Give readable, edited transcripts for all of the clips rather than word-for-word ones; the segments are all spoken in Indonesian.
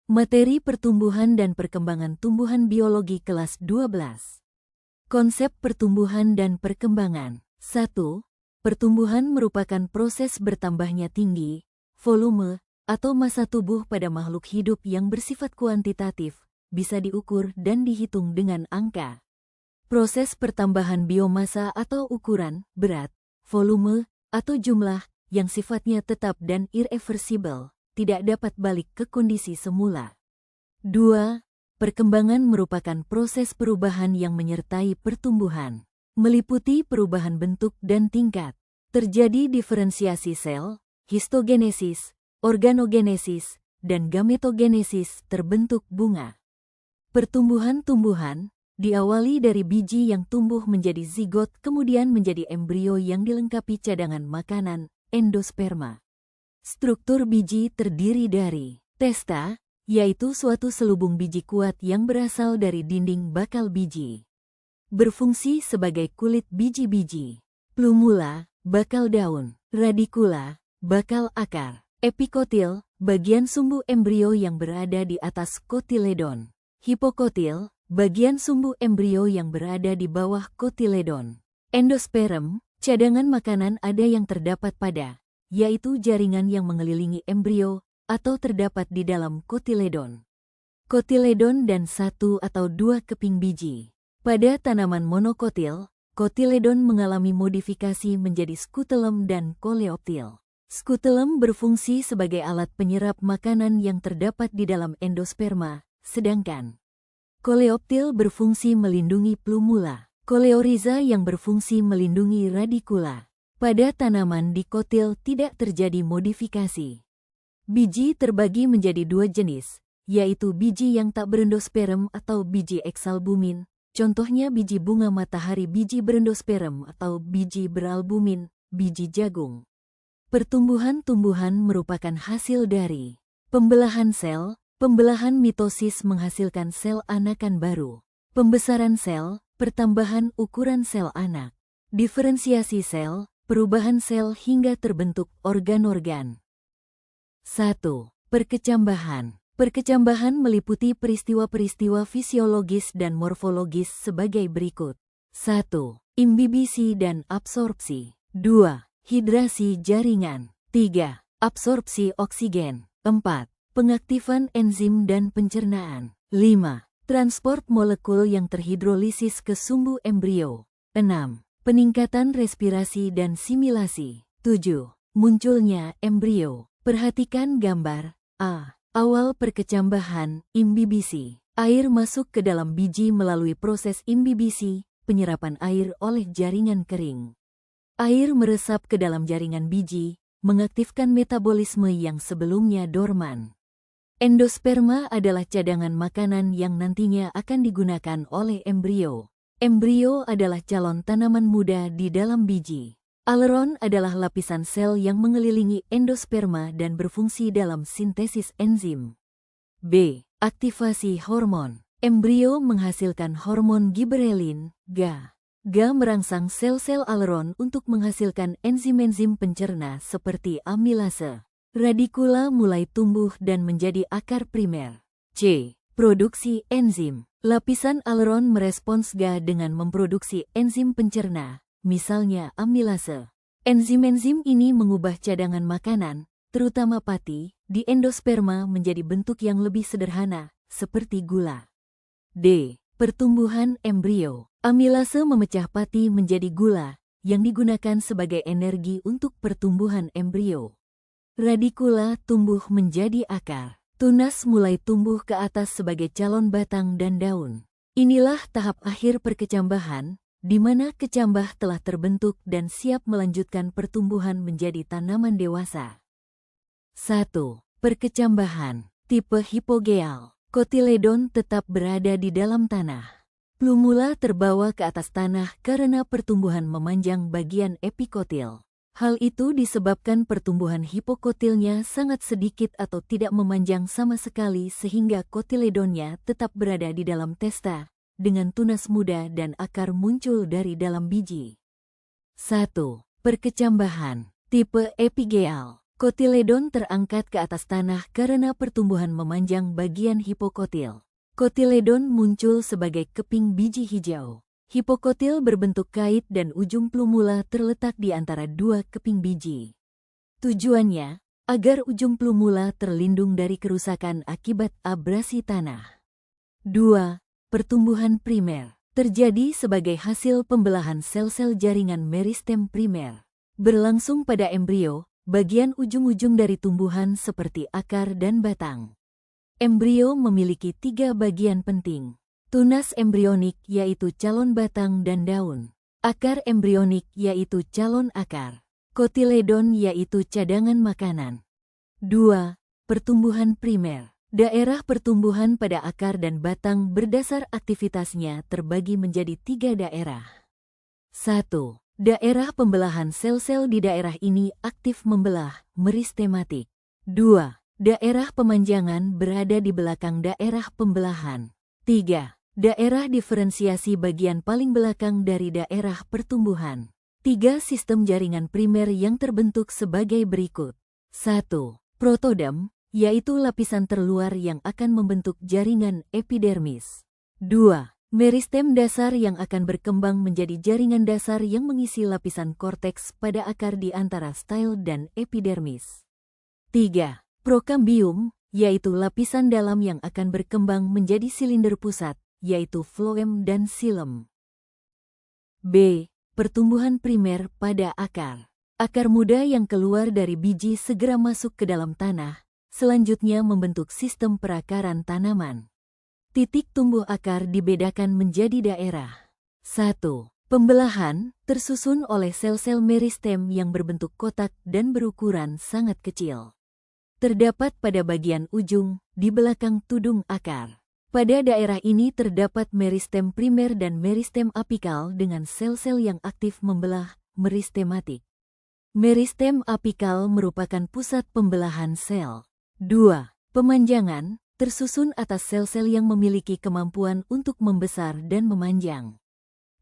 Materi pertumbuhan dan perkembangan tumbuhan biologi kelas 12. Konsep pertumbuhan dan perkembangan. 1. Pertumbuhan merupakan proses bertambahnya tinggi, volume, atau massa tubuh pada makhluk hidup yang bersifat kuantitatif, bisa diukur dan dihitung dengan angka. Proses pertambahan biomasa atau ukuran, berat, volume, atau jumlah, yang sifatnya tetap dan irreversibel, tidak dapat balik ke kondisi semula. 2. Perkembangan merupakan proses perubahan yang menyertai pertumbuhan, meliputi perubahan bentuk dan tingkat. Terjadi diferensiasi sel, histogenesis, organogenesis, dan gametogenesis terbentuk bunga. Pertumbuhan tumbuhan diawali dari biji yang tumbuh menjadi zigot kemudian menjadi embrio yang dilengkapi cadangan makanan, endosperma. Struktur biji terdiri dari testa, yaitu suatu selubung biji kuat yang berasal dari dinding bakal biji. Berfungsi sebagai kulit biji-biji. Plumula, bakal daun. Radikula, bakal akar. Epikotil, bagian sumbu embrio yang berada di atas kotiledon. Hipokotil, bagian sumbu embrio yang berada di bawah kotiledon. Endosperm, cadangan makanan ada yang terdapat pada, yaitu jaringan yang mengelilingi embrio atau terdapat di dalam kotiledon. Kotiledon dan satu atau dua keping biji. Pada tanaman monokotil, kotiledon mengalami modifikasi menjadi skutelum dan koleoptil. Skutelum berfungsi sebagai alat penyerap makanan yang terdapat di dalam endosperma, sedangkan koleoptil berfungsi melindungi plumula. Koleoriza yang berfungsi melindungi radikula. Pada tanaman dikotil tidak terjadi modifikasi. Biji terbagi menjadi dua jenis, yaitu biji yang tak berendosperm atau biji eksalbumin, contohnya biji bunga matahari, biji berendosperm atau biji beralbumin, biji jagung. Pertumbuhan tumbuhan merupakan hasil dari pembelahan sel, pembelahan mitosis menghasilkan sel anakan baru, pembesaran sel, pertambahan ukuran sel anak, diferensiasi sel, perubahan sel hingga terbentuk organ-organ. 1. Perkecambahan. Perkecambahan meliputi peristiwa-peristiwa fisiologis dan morfologis sebagai berikut. 1. Imbibisi dan absorpsi. 2. Hidrasi jaringan. 3. Absorpsi oksigen. 4. Pengaktifan enzim dan pencernaan. 5. Transport molekul yang terhidrolisis ke sumbu embrio. 6. Peningkatan respirasi dan similasi. 7. Munculnya embrio. Perhatikan gambar A. Awal perkecambahan, imbibisi. Air masuk ke dalam biji melalui proses imbibisi, penyerapan air oleh jaringan kering. Air meresap ke dalam jaringan biji, mengaktifkan metabolisme yang sebelumnya dorman. Endosperma adalah cadangan makanan yang nantinya akan digunakan oleh embrio. Embrio adalah calon tanaman muda di dalam biji. Aleron adalah lapisan sel yang mengelilingi endosperma dan berfungsi dalam sintesis enzim. B. Aktivasi hormon. Embrio menghasilkan hormon giberelin, GA. GA merangsang sel-sel aleron untuk menghasilkan enzim-enzim pencerna seperti amilase. Radikula mulai tumbuh dan menjadi akar primer. C. Produksi enzim. Lapisan aleron merespons GA dengan memproduksi enzim pencerna, misalnya amilase. Enzim-enzim ini mengubah cadangan makanan, terutama pati, di endosperma menjadi bentuk yang lebih sederhana, seperti gula. D. Pertumbuhan embrio. Amilase memecah pati menjadi gula, yang digunakan sebagai energi untuk pertumbuhan embrio. Radikula tumbuh menjadi akar. Tunas mulai tumbuh ke atas sebagai calon batang dan daun. Inilah tahap akhir perkecambahan, di mana kecambah telah terbentuk dan siap melanjutkan pertumbuhan menjadi tanaman dewasa. 1. Perkecambahan. Tipe hipogeal. Kotiledon tetap berada di dalam tanah. Plumula terbawa ke atas tanah karena pertumbuhan memanjang bagian epikotil. Hal itu disebabkan pertumbuhan hipokotilnya sangat sedikit atau tidak memanjang sama sekali sehingga kotiledonnya tetap berada di dalam testa, dengan tunas muda dan akar muncul dari dalam biji. 1. Perkecambahan. Tipe epigeal. Kotiledon terangkat ke atas tanah karena pertumbuhan memanjang bagian hipokotil. Kotiledon muncul sebagai keping biji hijau. Hipokotil berbentuk kait dan ujung plumula terletak di antara dua keping biji. Tujuannya, agar ujung plumula terlindung dari kerusakan akibat abrasi tanah. 2. Pertumbuhan primer terjadi sebagai hasil pembelahan sel-sel jaringan meristem primer. Berlangsung pada embrio, bagian ujung-ujung dari tumbuhan seperti akar dan batang. Embrio memiliki 3 bagian penting. Tunas embrionik yaitu calon batang dan daun. Akar embrionik yaitu calon akar. Kotiledon yaitu cadangan makanan. 2. Pertumbuhan primer. Daerah pertumbuhan pada akar dan batang berdasar aktivitasnya terbagi menjadi 3 daerah. 1. Daerah pembelahan sel-sel di daerah ini aktif membelah, meristematik. 2. Daerah pemanjangan berada di belakang daerah pembelahan. 3. Daerah diferensiasi bagian paling belakang dari daerah pertumbuhan. 3 sistem jaringan primer yang terbentuk sebagai berikut. 1. Protodem, yaitu lapisan terluar yang akan membentuk jaringan epidermis. 2. Meristem dasar yang akan berkembang menjadi jaringan dasar yang mengisi lapisan korteks pada akar di antara style dan epidermis. 3. Prokambium, yaitu lapisan dalam yang akan berkembang menjadi silinder pusat, yaitu floem dan xilem. B. Pertumbuhan primer pada akar. Akar muda yang keluar dari biji segera masuk ke dalam tanah, selanjutnya membentuk sistem perakaran tanaman. Titik tumbuh akar dibedakan menjadi daerah. 1. Pembelahan, tersusun oleh sel-sel meristem yang berbentuk kotak dan berukuran sangat kecil. Terdapat pada bagian ujung, di belakang tudung akar. Pada daerah ini terdapat meristem primer dan meristem apikal dengan sel-sel yang aktif membelah, meristematik. Meristem apikal merupakan pusat pembelahan sel. 2. Pemanjangan, tersusun atas sel-sel yang memiliki kemampuan untuk membesar dan memanjang.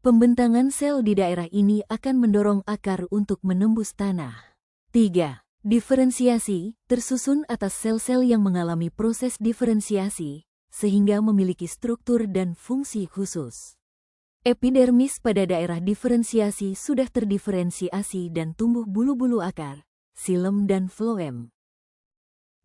Pembentangan sel di daerah ini akan mendorong akar untuk menembus tanah. 3. Diferensiasi, tersusun atas sel-sel yang mengalami proses diferensiasi, sehingga memiliki struktur dan fungsi khusus. Epidermis pada daerah diferensiasi sudah terdiferensiasi dan tumbuh bulu-bulu akar, xilem dan floem.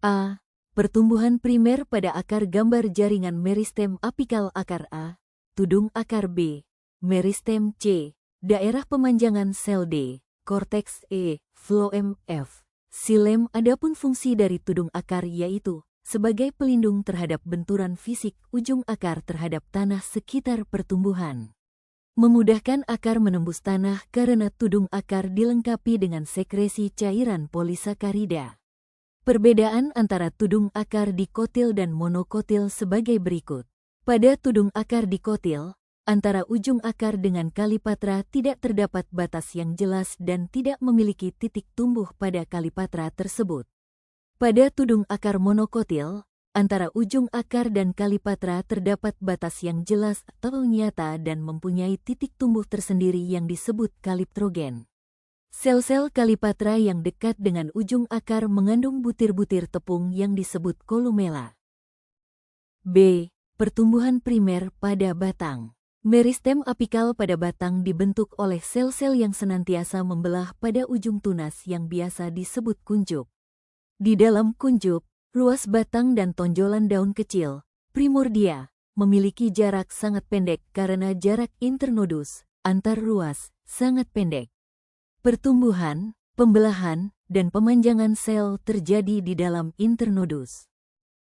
A. Pertumbuhan primer pada akar gambar jaringan meristem apikal akar A, tudung akar B, meristem C, daerah pemanjangan sel D, korteks E, floem F, xilem. Adapun fungsi dari tudung akar yaitu sebagai pelindung terhadap benturan fisik ujung akar terhadap tanah sekitar pertumbuhan. Memudahkan akar menembus tanah karena tudung akar dilengkapi dengan sekresi cairan polisakarida. Perbedaan antara tudung akar dikotil dan monokotil sebagai berikut. Pada tudung akar dikotil, antara ujung akar dengan kalipatra tidak terdapat batas yang jelas dan tidak memiliki titik tumbuh pada kalipatra tersebut. Pada tudung akar monokotil, antara ujung akar dan kalipatra terdapat batas yang jelas atau nyata dan mempunyai titik tumbuh tersendiri yang disebut kaliptrogen. Sel-sel kalipatra yang dekat dengan ujung akar mengandung butir-butir tepung yang disebut kolumela. B. Pertumbuhan primer pada batang. Meristem apikal pada batang dibentuk oleh sel-sel yang senantiasa membelah pada ujung tunas yang biasa disebut kuncup. Di dalam kuncup, ruas batang dan tonjolan daun kecil, primordia, memiliki jarak sangat pendek karena jarak internodus, antar ruas, sangat pendek. Pertumbuhan, pembelahan, dan pemanjangan sel terjadi di dalam internodus.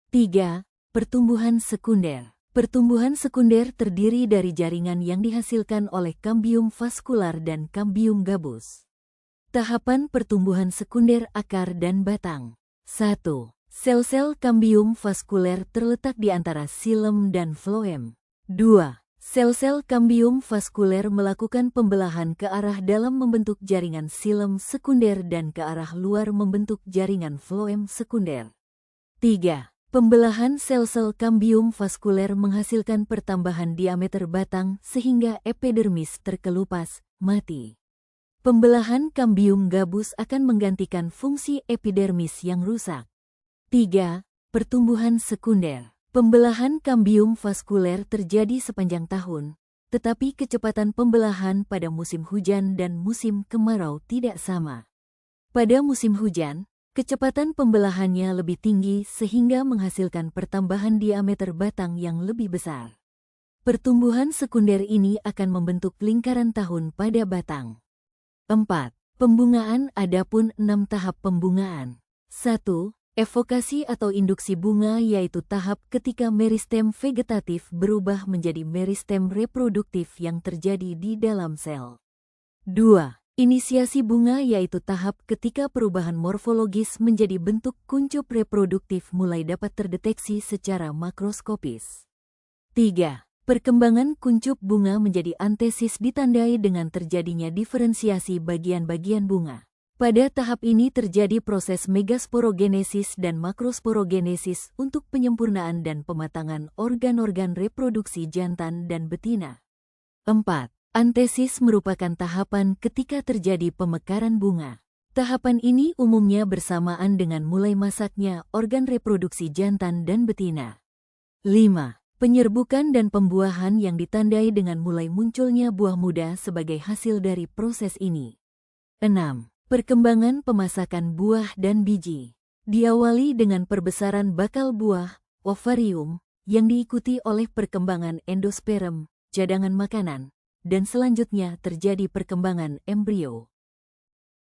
3. Pertumbuhan sekunder. Pertumbuhan sekunder terdiri dari jaringan yang dihasilkan oleh kambium vaskular dan kambium gabus. Tahapan pertumbuhan sekunder akar dan batang. 1. Sel-sel kambium vaskuler terletak di antara xilem dan floem. 2. Sel-sel kambium vaskuler melakukan pembelahan ke arah dalam membentuk jaringan xilem sekunder dan ke arah luar membentuk jaringan floem sekunder. 3. Pembelahan sel-sel kambium vaskuler menghasilkan pertambahan diameter batang sehingga epidermis terkelupas, mati. Pembelahan kambium gabus akan menggantikan fungsi epidermis yang rusak. 3. Pertumbuhan sekunder. Pembelahan kambium vaskuler terjadi sepanjang tahun, tetapi kecepatan pembelahan pada musim hujan dan musim kemarau tidak sama. Pada musim hujan, kecepatan pembelahannya lebih tinggi sehingga menghasilkan pertambahan diameter batang yang lebih besar. Pertumbuhan sekunder ini akan membentuk lingkaran tahun pada batang. 4. Pembungaan. Adapun 6 tahap pembungaan. 1. Evokasi atau induksi bunga, yaitu tahap ketika meristem vegetatif berubah menjadi meristem reproduktif yang terjadi di dalam sel. 2. Inisiasi bunga, yaitu tahap ketika perubahan morfologis menjadi bentuk kuncup reproduktif mulai dapat terdeteksi secara makroskopis. 3. Perkembangan kuncup bunga menjadi antesis ditandai dengan terjadinya diferensiasi bagian-bagian bunga. Pada tahap ini terjadi proses megasporogenesis dan makrosporogenesis untuk penyempurnaan dan pematangan organ-organ reproduksi jantan dan betina. 4. Antesis merupakan tahapan ketika terjadi pemekaran bunga. Tahapan ini umumnya bersamaan dengan mulai masaknya organ reproduksi jantan dan betina. 5. Penyerbukan dan pembuahan yang ditandai dengan mulai munculnya buah muda sebagai hasil dari proses ini. 6. Perkembangan pemasakan buah dan biji. Diawali dengan perbesaran bakal buah, ovarium, yang diikuti oleh perkembangan endosperm, cadangan makanan, dan selanjutnya terjadi perkembangan embrio.